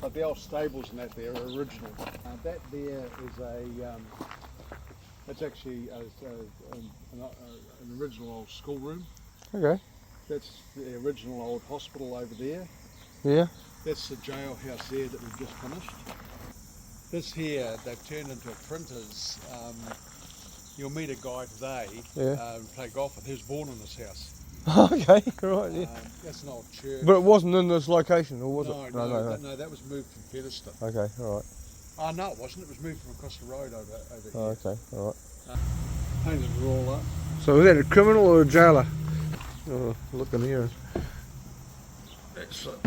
but the old stables and that there are original. That there is that's actually an original old schoolroom. Okay. That's the original old hospital over there. Yeah. That's the jailhouse there that we've just finished. This here, they've turned into a printers. You'll meet a guy today, play golf with, who's born in this house. Okay, right, yeah. That's an old church. But it wasn't in this location, or was it? No, that was moved from Featherstone. Okay, alright. Oh no, it wasn't. It was moved from across the road over here. Oh, okay, alright. Painted it all up. So is that a criminal or a jailer? Oh, looking here. Excellent.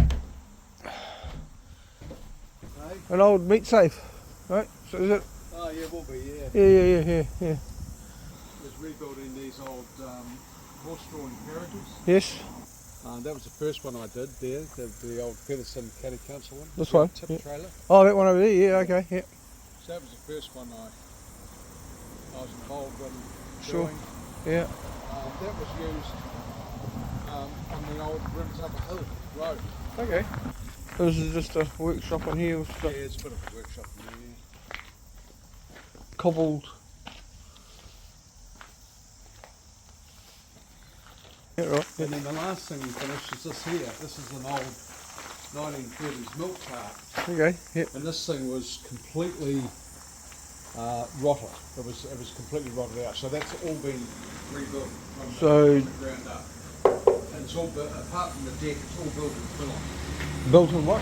An old meat safe, right? So is it? Oh yeah, will be, yeah. Yeah. It's rebuilding these old horse drawing carriages. Yes. That was the first one I did there, the old Featherstone County Council one. This one? Tip Yeah. trailer. Oh, that one over there, yeah, okay, yeah. So that was the first one I was involved in Sure. doing. Yeah. That was used on the old Rims Up a Hill road. Okay. This is just a workshop on here with Yeah, stuff it's a bit of a workshop in there. cobbled. Yeah, right. Yeah. And then the last thing we finished is this here. This is an old 1930s milk cart. Okay, yeah. And this thing was completely rotted. It was completely rotted out. So that's all been rebuilt from the ground up. And it's all built, apart from the deck, it's all built in Quilla. Built in what?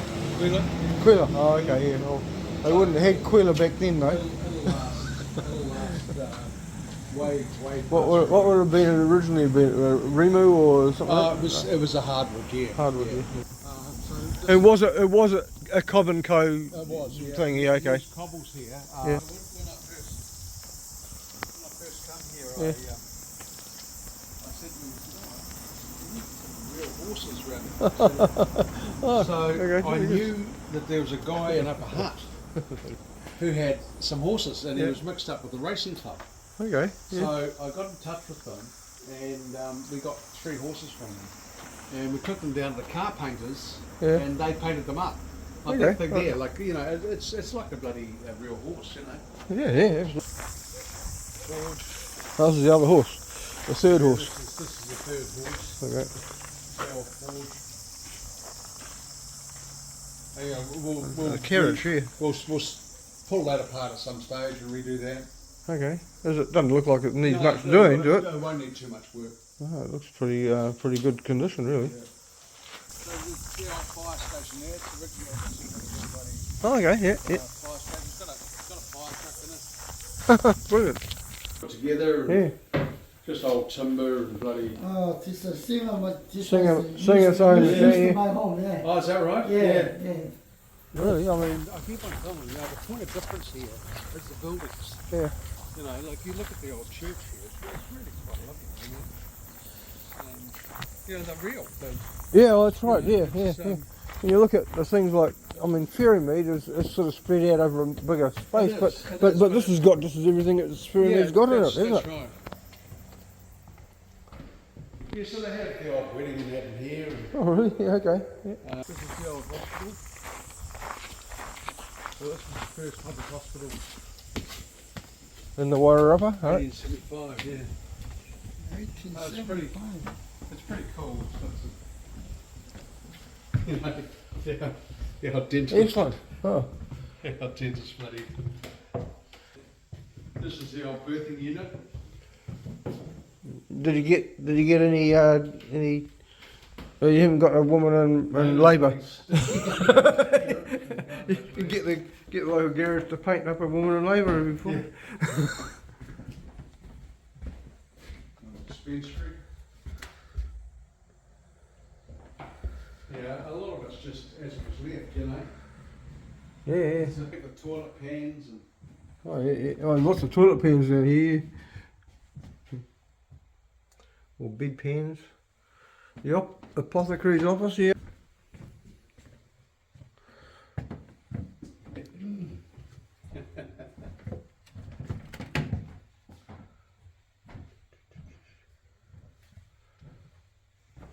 Quilla. Oh, okay, yeah. Well, they wouldn't have had Quilla back then, though. It'll last way What would it have been originally? Been Remu or something? It was a hardwood, yeah. Hardwood, yeah. So And was it a Cobb and Co it was, yeah. thing? Yeah, okay. There's cobbles here. Yeah. When I first come here, Yeah. I said to them, real horses around here. So okay. I knew that there was a guy in Upper Hutt who had some horses, and he was mixed up with the racing club. Okay. Yeah. So I got in touch with them, and we got 3 horses from them, and we took them down to the car painters, and they painted them up. Like that thing there, like, you know, it's like a bloody real horse, you know. Yeah. This is the other horse, the third horse. This is the third horse. Okay. We'll carriage, yeah. We'll pull that apart at some stage and redo that. Okay. It doesn't look like it needs much doing, does it? No, it won't need too much work. Oh, it looks pretty good condition, really. Yeah. So the old fire station there, it's originally Oh, okay, yeah. fire station. It's got a fire truck in it. Brilliant. Put together, and just old timber and bloody. Oh, this is similar, but this Singer used song, to my home, yeah. Oh, is that right? Yeah. Really, I mean, I keep on telling you, the point of difference here is the buildings. yeah. You know, like you look at the old church here, it's really quite lovely, you know. They're real. Yeah, well, that's right. You know, Yeah. it's, When you look at the things like, I mean, Ferrymead is sort of spread out over a bigger space, but this has got just everything that Ferrymead's got in it, isn't it? Right. Yeah, so they had the old wedding and that in here. And, Oh, really? Yeah, okay. Yeah. this is the old hospital. So this was the first public hospital. In the Wairarapa, right? 1875, yeah. 1875. It's pretty cool. You know, our dentist. Excellent. Oh. Our dentist bloody. This is the old birthing unit. Did you get any? Oh, you haven't got a woman in labour. You get the local garage to paint up a woman in labour before. Yeah. Dispensary. Yeah, a lot of it's just as it was left, you know. Yeah. So I think the toilet pans and. Oh, yeah. Oh, and lots of toilet pans down here. Or bed pans. The apothecary's office here.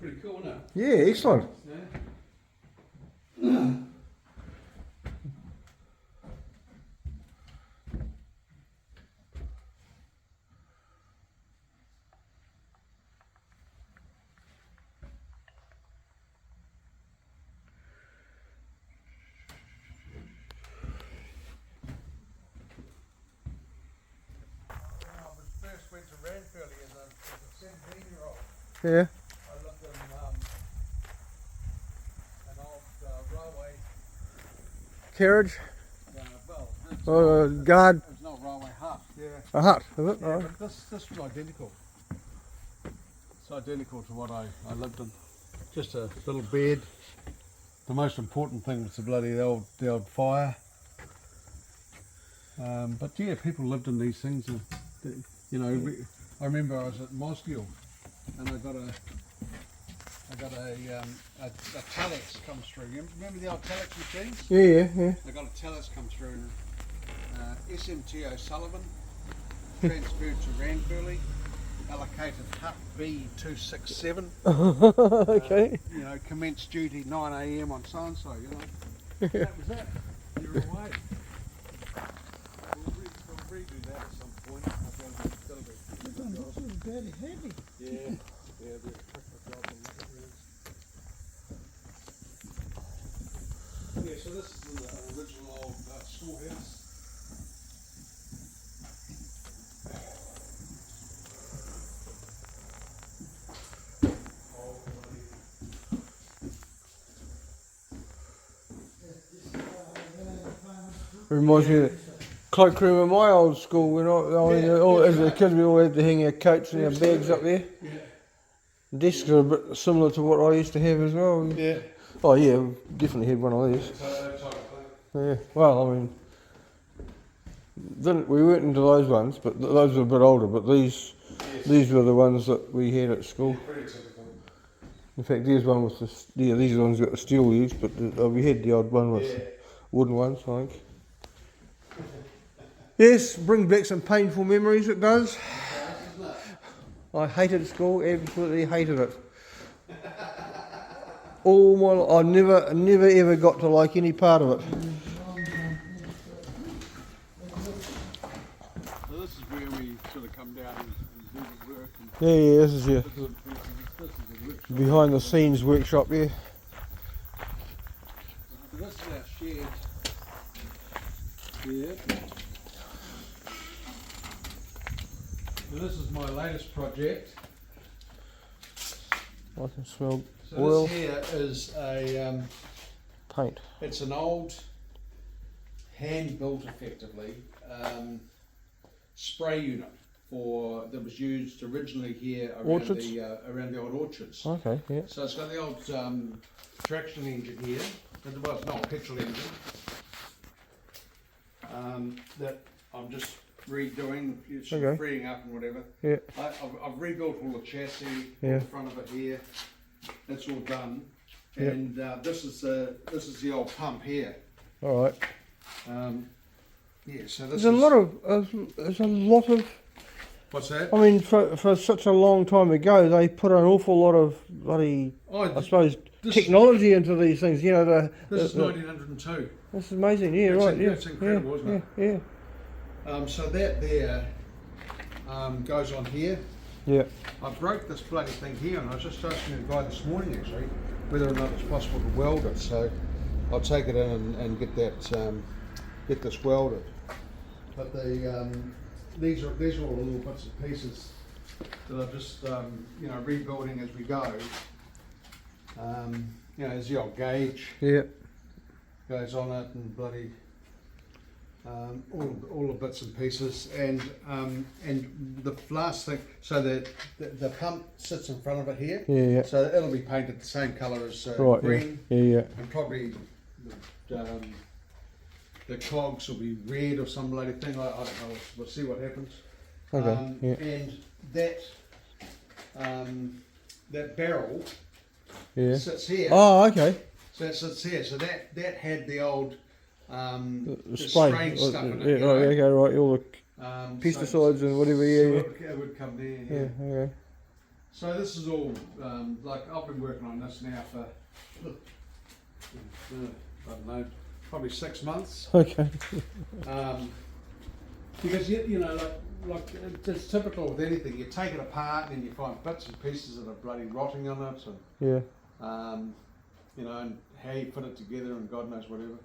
Pretty cool, isn't it? Yeah, excellent. Yeah. Yeah. I lived in an old railway. Carriage. Well, Or a guard. it's not a railway hut. Yeah. A hut, is it? Yeah, Oh. but this was identical. It's identical to what I lived in. Just a little bed. The most important thing was the old fire. But yeah, people lived in these things. You know, I remember I was at Mosgiel and I got a telex comes through. You remember the old telex machines? Yeah. I got a telex come through. SMT O'Sullivan transferred to Ranfurly, allocated hut B267. Okay. You know, commenced duty 9 AM on so and so. You know, that was it. You're away. We'll redo that at some point. This is very heavy. Yeah, they're a quicker job on that. Yeah, so this is the original old schoolhouse. Reminds me of the cloakroom in my old school when as a kid we all had to hang our coats and our bags up there. Yeah. Desks are a bit similar to what I used to have as well. Yeah. Oh yeah, we definitely had one of these. Yeah. Well, I mean, we weren't into those ones, but those were a bit older. But these were the ones that we had at school. Pretty typical. In fact, there's one with these are the ones that got the steel leaves, but we had the old one with wooden ones, I think. Yes, brings back some painful memories, it does. I hated school, absolutely hated it. All my life, I never ever got to like any part of it. So this is where we sort of come down and do the work. Yeah, this is your This is the workshop. behind the scenes workshop, yeah. So this is our shed. Yeah. So this is my latest project. I can smell So oil, this here is a, paint. it's an old, hand-built effectively, spray unit that was used originally here around the old orchards. Okay, yeah. So it's got the old traction engine here, well it's not a petrol engine, that I'm just redoing, sort of freeing up and whatever. Yeah. I've rebuilt all the chassis, Yeah. the front of it here. That's all done. And this is the old pump here. All right. Yeah. So this There's a lot of. What's that? I mean, for such a long time ago, they put an awful lot of bloody, I suppose, technology into these things. You know, this is 1902. That's amazing. Yeah, right. Yeah, It's incredible, isn't it? Yeah. So that there goes on here. Yeah. I broke this bloody thing here, and I was just asking the guy this morning actually whether or not it's possible to weld it. So I'll take it in and get this welded. But these are all little bits and pieces that I'm just rebuilding as we go. There's the old gauge. Yeah. Goes on it and bloody. All the bits and pieces, and the last thing, so that the pump sits in front of it here. Yeah. So it'll be painted the same colour as Right. green. Yeah. And probably the cogs will be red or some bloody thing. I don't know. We'll see what happens. Okay. And that barrel sits here. Oh, okay. So it sits here. So that had the old. The spraying stuff in it. Yeah, right, okay, right. All the pesticides and whatever. Yeah. It would come there. Yeah. Okay. So this is all like I've been working on this now for I don't know, probably 6 months. Okay. Because you know, like it's typical with anything. You take it apart and you find bits and pieces that are bloody rotting on it, and Yeah. and how you put it together and God knows whatever.